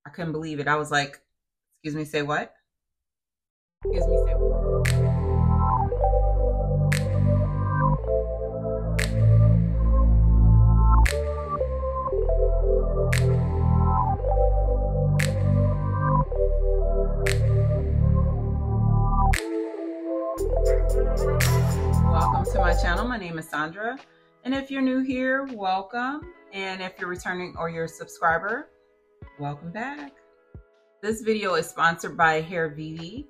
I couldn't believe it. I was like, excuse me, say what? Excuse me, say what? Welcome to my channel. My name is Sandra, and if you're new here, welcome. And if you're returning or you're a subscriber, welcome back. This video is sponsored by Hairvivi.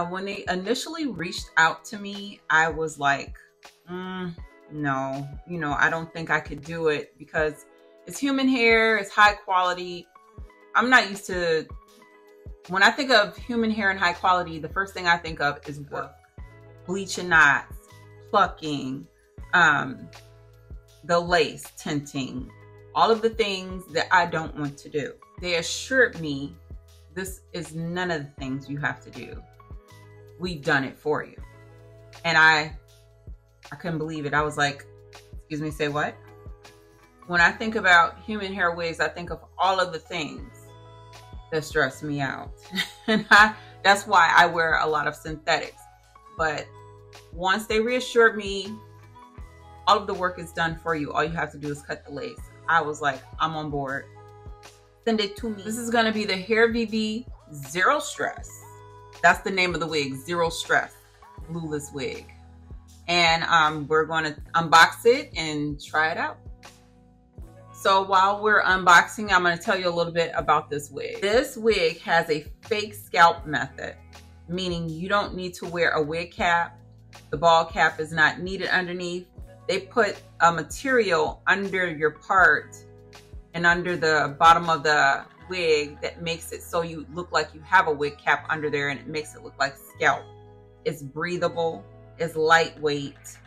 When they initially reached out to me, I was like, no, I don't think I could do it because it's human hair, it's high quality. I'm not used to, when I think of human hair and high quality, the first thing I think of is work, bleaching knots, plucking, the lace, tinting, all of the things that I don't want to do. They assured me this is none of the things you have to do. We've done it for you. And I couldn't believe it. I was like, excuse me, say what? When I think about human hair wigs, I think of all of the things that stress me out. And that's why I wear a lot of synthetics. But once they reassured me, all of the work is done for you. All you have to do is cut the lace. I was like, I'm on board. Send it to me. This is going to be the Hairvivi Zero Stress. That's the name of the wig, Zero Stress Glueless Wig. And we're going to unbox it and try it out. So while we're unboxing, I'm going to tell you a little bit about this wig. This wig has a fake scalp method, meaning you don't need to wear a wig cap. The ball cap is not needed underneath. They put a material under your part and under the bottom of the wig that makes it so you look like you have a wig cap under there, and it makes it look like scalp. It's breathable, it's lightweight.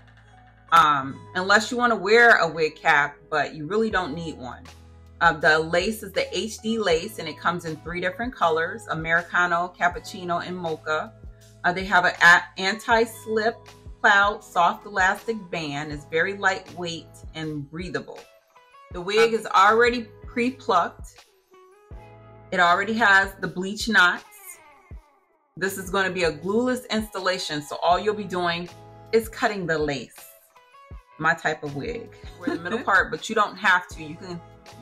Unless you want to wear a wig cap, but you really don't need one. The lace is the HD lace, and it comes in 3 different colors: Americano, Cappuccino, and Mocha. They have an anti-slip cloud soft elastic band. It's very lightweight and breathable. The wig is already pre-plucked. It already has the bleach knots. This is going to be a glueless installation, so all you'll be doing is cutting the lace. My type of wig. Wear the middle part, but you don't have to. You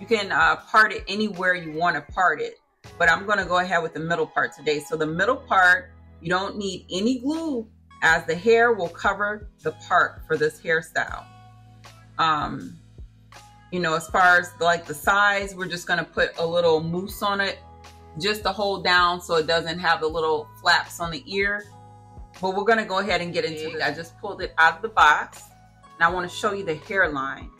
can part it anywhere you want to part it. But I'm going to go ahead with the middle part today. So the middle part, you don't need any glue, as the hair will cover the part for this hairstyle. As far as like the size, we're just going to put a little mousse on it just to hold down so it doesn't have the little flaps on the ear. But we're going to go ahead and get into it. I just pulled it out of the box, and I want to show you the hairline.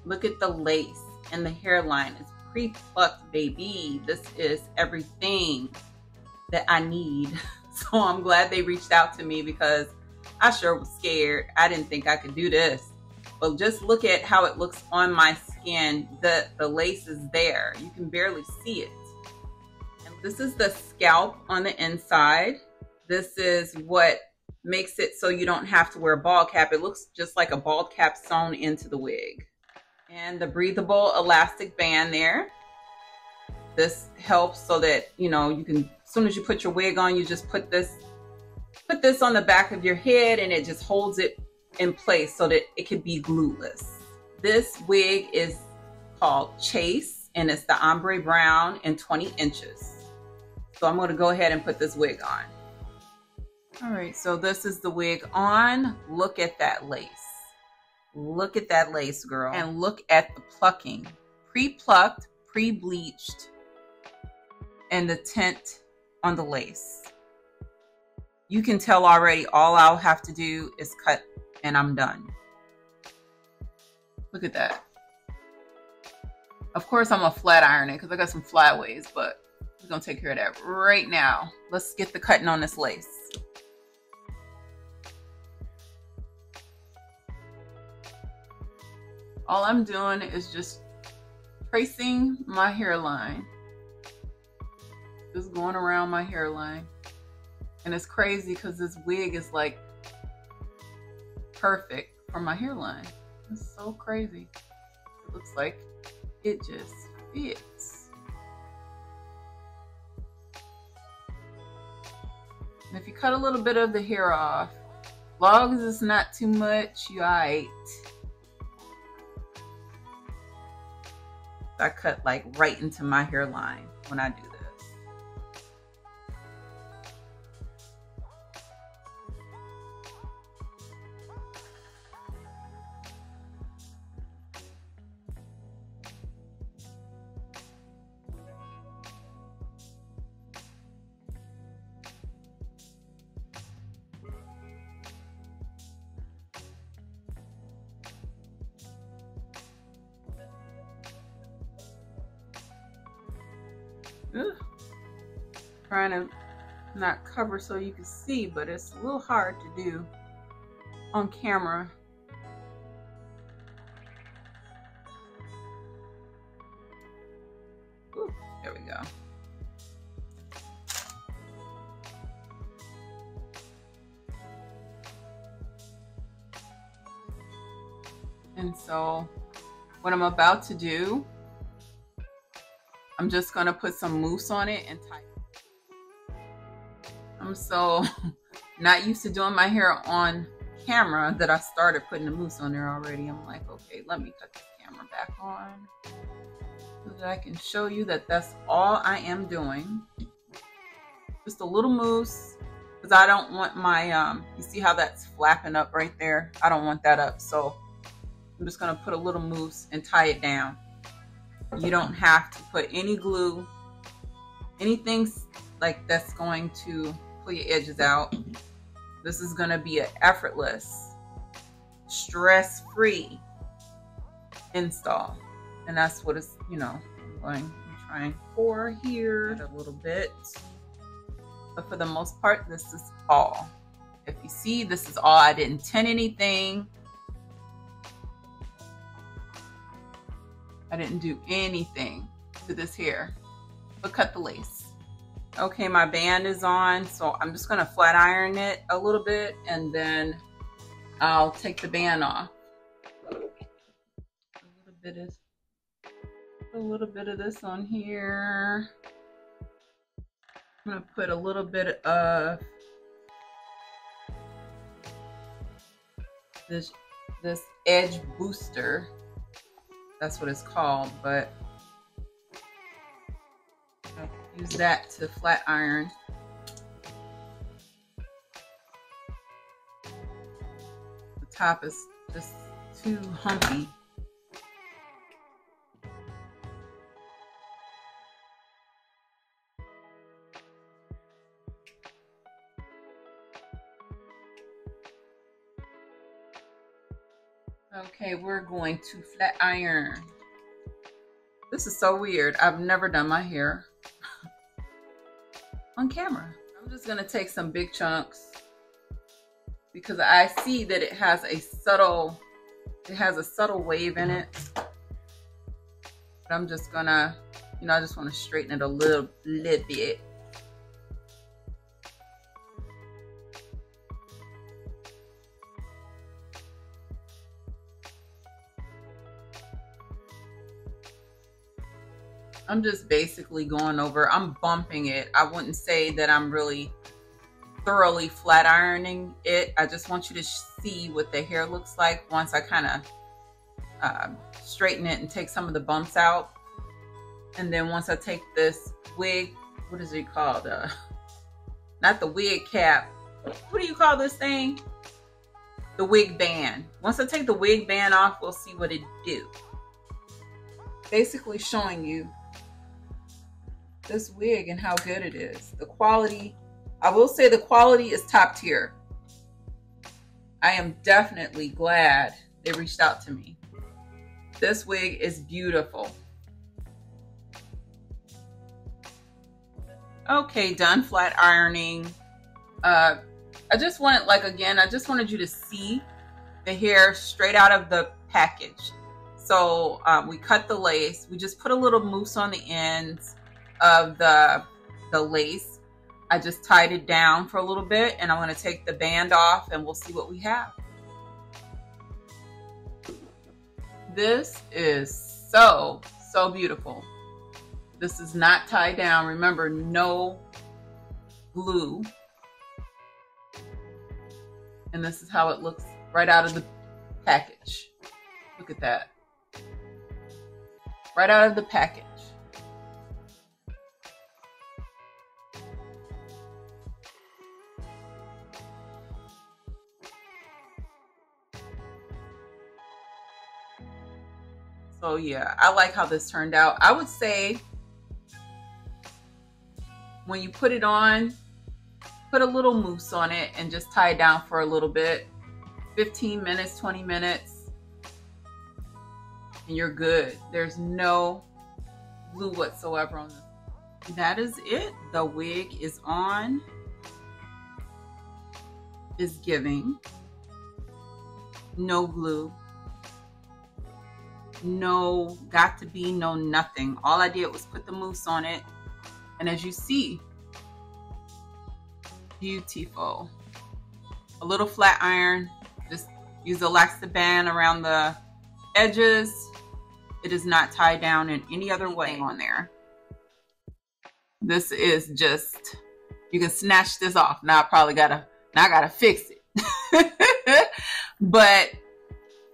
Look at the lace and the hairline. It's pre-plucked, baby. This is everything that I need. So I'm glad they reached out to me because I sure was scared. I didn't think I could do this. But just look at how it looks on my skin. The lace is there. You can barely see it. And this is the scalp on the inside. This is what makes it so you don't have to wear a ball cap. It looks just like a bald cap sewn into the wig. And the breathable elastic band there. This helps so that, you can, as soon as you put your wig on, you just put this on the back of your head, and it just holds it in place so that it can be glueless. This wig is called Chase, and it's the Ombre Brown in 20 inches. So I'm going to go ahead and put this wig on. All right, so this is the wig on. Look at that lace. Look at that lace, girl. And look at the plucking. Pre-plucked, pre-bleached, and the tint on the lace. You can tell already all I'll have to do is cut and I'm done. Look at that. Of course I'm gonna flat iron it because I got some flyaways, but we're gonna take care of that right now. Let's get the cutting on this lace. All I'm doing is just tracing my hairline. Just going around my hairline. And it's crazy because this wig is like perfect for my hairline. It's so crazy. It looks like it just fits. And if you cut a little bit of the hair off, as long as it's not too much, you alright. I cut like right into my hairline when I do this. Ugh. Trying to not cover so you can see, but it's a little hard to do on camera. Ooh, there we go. And so what I'm about to do, I'm just gonna put some mousse on it and tie it. I'm so not used to doing my hair on camera that I started putting the mousse on there already. I'm like, okay, let me cut the camera back on so that I can show you that that's all I am doing. Just a little mousse, because I don't want my, you see how that's flapping up right there? I don't want that up, so I'm just gonna put a little mousse and tie it down. You don't have to put any glue, anything like that's going to pull your edges out. This is going to be an effortless, stress-free install. And that's what it's, you know, I'm trying for here a little bit. But for the most part, this is all. If you see, this is all. I didn't tint anything. I didn't do anything to this hair, but cut the lace. Okay, my band is on, so I'm just gonna flat iron it a little bit and then I'll take the band off. A little bit of this on here. I'm gonna put a little bit of this edge booster. That's what it's called, but I use that to flat iron. The top is just too humpy. Okay, we're going to flat iron. This is so weird. I've never done my hair on camera. I'm just gonna take some big chunks because I see that it has a subtle wave in it. But I'm just gonna, you know, I just want to straighten it a little bit. I'm just basically going over, I'm bumping it. I wouldn't say that I'm really thoroughly flat ironing it. I just want you to see what the hair looks like once I kind of straighten it and take some of the bumps out. And then once I take this wig, what is it called? Not the wig cap. What do you call this thing? The wig band. Once I take the wig band off, we'll see what it do. Basically showing you this wig and how good it is. The quality, I will say the quality is top tier. I am definitely glad they reached out to me. This wig is beautiful. Okay, done flat ironing. I just wanted, like, again, I just wanted you to see the hair straight out of the package. So we cut the lace. We just put a little mousse on the ends of the lace. I just tied it down for a little bit and I'm going to take the band off and we'll see what we have. This is so So beautiful. This is not tied down. Remember, no glue. And this is how it looks right out of the package. Look at that. Right out of the package. So yeah, I like how this turned out. I would say when you put it on, put a little mousse on it and just tie it down for a little bit. 15 minutes, 20 minutes, and you're good. There's no glue whatsoever on this. That is it. The wig is on. Is giving. No glue. No got to be, no nothing. All I did was put the mousse on it, and as you see, beautiful. A little flat iron, just use elastic band around the edges. It is not tied down in any other way on there. This is just, you can snatch this off. Now I gotta fix it. But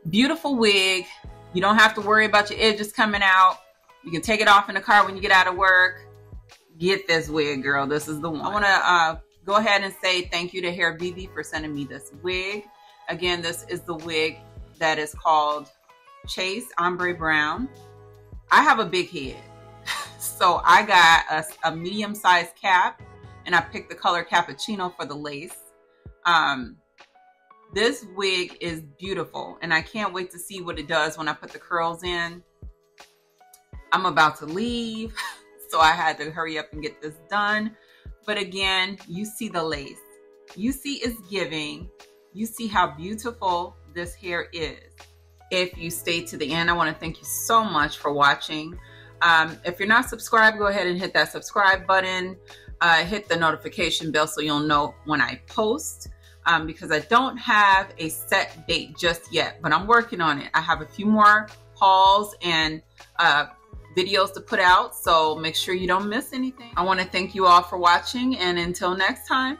beautiful wig. You don't have to worry about your edges coming out. You can take it off in the car when you get out of work. Get this wig, girl. This is the one. I want to go ahead and say thank you to Hairvivi for sending me this wig. Again, this is the wig that is called Chase Ombre Brown. I have a big head, so I got a medium-sized cap, and I picked the color cappuccino for the lace. This wig is beautiful, and I can't wait to see what it does when I put the curls in. I'm about to leave, so I had to hurry up and get this done. But again, you see the lace. You see it's giving. You see how beautiful this hair is. If you stayed to the end, I want to thank you so much for watching. If you're not subscribed, go ahead and hit that subscribe button. Hit the notification bell so you'll know when I post. Because I don't have a set date just yet, but I'm working on it. I have a few more hauls and videos to put out, so make sure you don't miss anything. I want to thank you all for watching, and until next time.